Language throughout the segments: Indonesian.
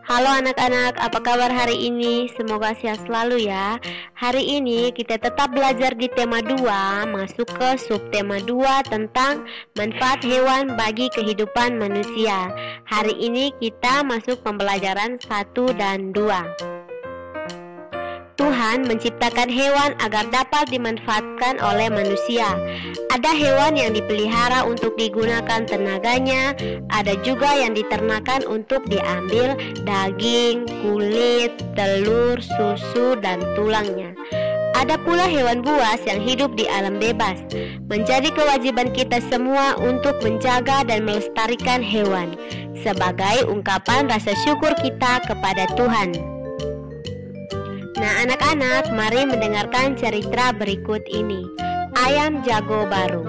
Halo anak-anak, apa kabar hari ini? Semoga sehat selalu ya. Hari ini kita tetap belajar di tema 2, masuk ke subtema 2 tentang manfaat hewan bagi kehidupan manusia. Hari ini kita masuk pembelajaran 1 dan 2. Tuhan menciptakan hewan agar dapat dimanfaatkan oleh manusia. Ada hewan yang dipelihara untuk digunakan tenaganya, ada juga yang diternakan untuk diambil daging, kulit, telur, susu, dan tulangnya. Ada pula hewan buas yang hidup di alam bebas. Menjadi kewajiban kita semua untuk menjaga dan melestarikan hewan sebagai ungkapan rasa syukur kita kepada Tuhan. Nah anak-anak, mari mendengarkan cerita berikut ini. Ayam jago baru.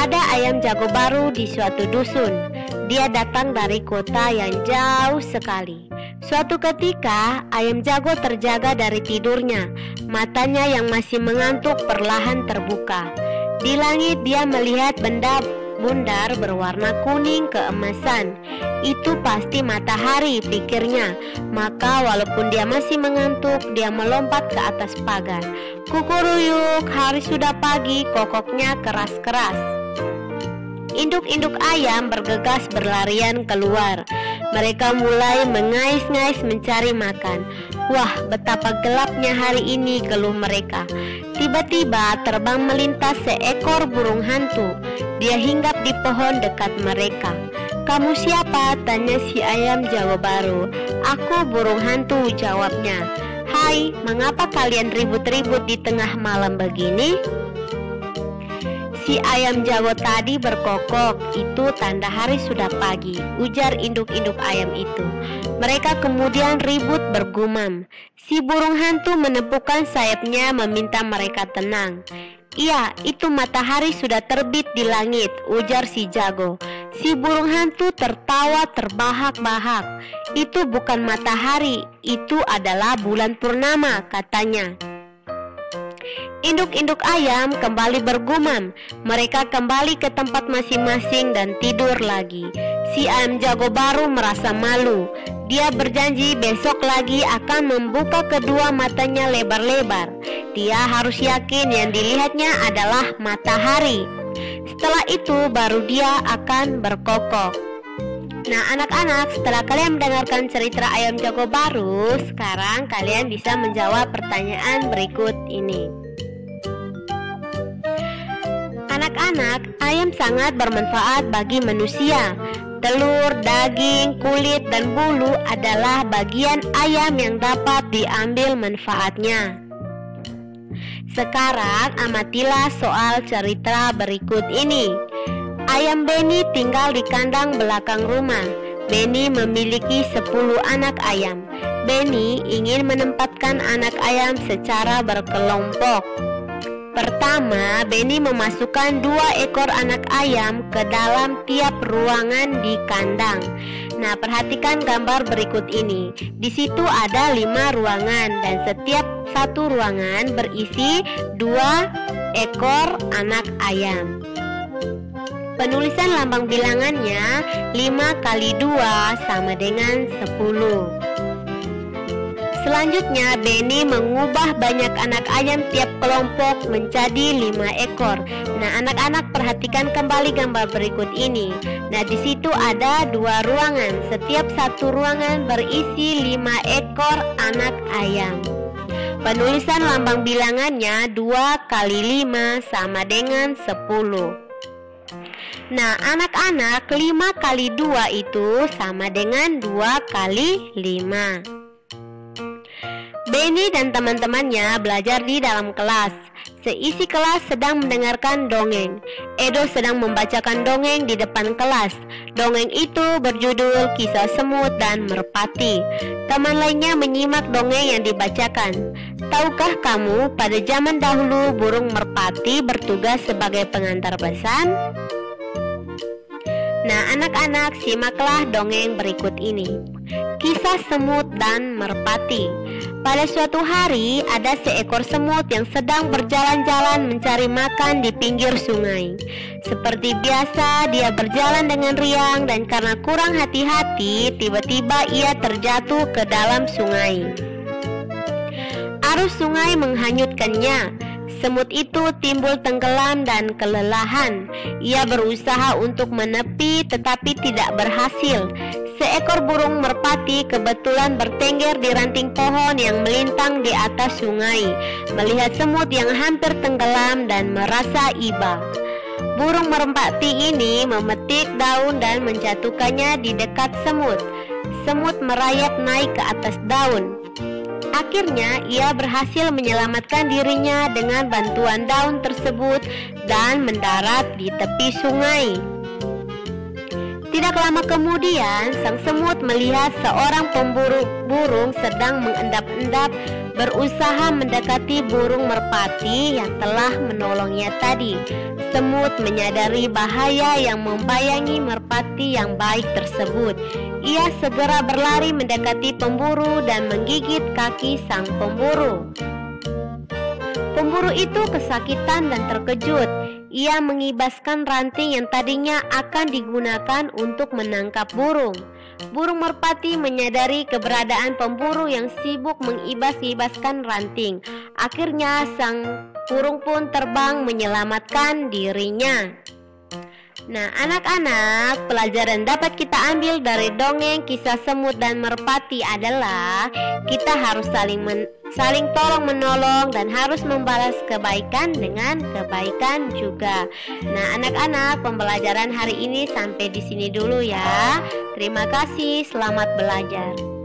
Ada ayam jago baru di suatu dusun. Dia datang dari kota yang jauh sekali. Suatu ketika, ayam jago terjaga dari tidurnya. Matanya yang masih mengantuk perlahan terbuka. Di langit dia melihat benda bundar berwarna kuning keemasan. Itu pasti matahari, pikirnya. Maka walaupun dia masih mengantuk, dia melompat ke atas pagar. Kukuruyuk, hari sudah pagi, kokoknya keras-keras. Induk-induk ayam bergegas berlarian keluar. Mereka mulai mengais-ngais mencari makan. Wah, betapa gelapnya hari ini, keluh mereka. Tiba-tiba terbang melintas seekor burung hantu. Dia hinggap di pohon dekat mereka. "Kamu siapa?" tanya si ayam jago baru. "Aku burung hantu," jawabnya. "Hai, mengapa kalian ribut-ribut di tengah malam begini?" Si ayam jago tadi berkokok, "Itu tanda hari sudah pagi," ujar induk-induk ayam itu. Mereka kemudian ribut bergumam. Si burung hantu menepukkan sayapnya meminta mereka tenang. "Iya, itu matahari sudah terbit di langit," ujar si jago. Si burung hantu tertawa terbahak-bahak. "Itu bukan matahari, itu adalah bulan purnama," katanya. Induk-induk ayam kembali bergumam. Mereka kembali ke tempat masing-masing dan tidur lagi. Si ayam jago baru merasa malu. Dia berjanji besok lagi akan membuka kedua matanya lebar-lebar. Dia harus yakin yang dilihatnya adalah matahari. Setelah itu baru dia akan berkokok. Nah anak-anak, setelah kalian mendengarkan cerita ayam jago baru, sekarang kalian bisa menjawab pertanyaan berikut ini. Anak-anak, ayam sangat bermanfaat bagi manusia. Telur, daging, kulit, dan bulu adalah bagian ayam yang dapat diambil manfaatnya. Sekarang amatilah soal cerita berikut ini. Ayam Benny tinggal di kandang belakang rumah. Benny memiliki 10 anak ayam. Benny ingin menempatkan anak ayam secara berkelompok. Pertama, Benny memasukkan 2 ekor anak ayam ke dalam tiap ruangan di kandang. Nah, perhatikan gambar berikut ini. Di situ ada 5 ruangan dan setiap satu ruangan berisi 2 ekor anak ayam. Penulisan lambang bilangannya 5 kali 2 sama dengan 10. Selanjutnya, Benny mengubah banyak anak ayam tiap kelompok menjadi 5 ekor. Nah, anak-anak perhatikan kembali gambar berikut ini. Nah, di situ ada 2 ruangan. Setiap satu ruangan berisi 5 ekor anak ayam. Penulisan lambang bilangannya 2 kali 5 sama dengan 10. Nah, anak-anak, 5 kali 2 itu sama dengan 2 kali 5. Benny dan teman-temannya belajar di dalam kelas. Seisi kelas sedang mendengarkan dongeng. Edo sedang membacakan dongeng di depan kelas. Dongeng itu berjudul Kisah Semut dan Merpati. Teman lainnya menyimak dongeng yang dibacakan. Tahukah kamu, pada zaman dahulu burung merpati bertugas sebagai pengantar pesan? Nah, anak-anak, simaklah dongeng berikut ini. Kisah Semut dan Merpati. Pada suatu hari, ada seekor semut yang sedang berjalan-jalan mencari makan di pinggir sungai. Seperti biasa, dia berjalan dengan riang dan karena kurang hati-hati, tiba-tiba ia terjatuh ke dalam sungai. Arus sungai menghanyutkannya. Semut itu timbul tenggelam dan kelelahan. Ia berusaha untuk menepi tetapi tidak berhasil. Seekor burung merpati kebetulan bertengger di ranting pohon yang melintang di atas sungai. Melihat semut yang hampir tenggelam dan merasa iba. Burung merpati ini memetik daun dan menjatuhkannya di dekat semut. Semut merayap naik ke atas daun. Akhirnya ia berhasil menyelamatkan dirinya dengan bantuan daun tersebut dan mendarat di tepi sungai. Tidak lama kemudian, sang semut melihat seorang pemburu burung sedang mengendap-endap berusaha mendekati burung merpati yang telah menolongnya tadi. Semut menyadari bahaya yang membayangi merpati yang baik tersebut. Ia segera berlari mendekati pemburu dan menggigit kaki sang pemburu. Pemburu itu kesakitan dan terkejut. Ia mengibaskan ranting yang tadinya akan digunakan untuk menangkap burung. Burung merpati menyadari keberadaan pemburu yang sibuk mengibas-ibaskan ranting. Akhirnya sang burung pun terbang menyelamatkan dirinya. Nah, anak-anak, pelajaran dapat kita ambil dari dongeng kisah semut dan merpati adalah kita harus saling tolong-menolong dan harus membalas kebaikan dengan kebaikan juga. Nah, anak-anak, pembelajaran hari ini sampai di sini dulu ya. Terima kasih, selamat belajar.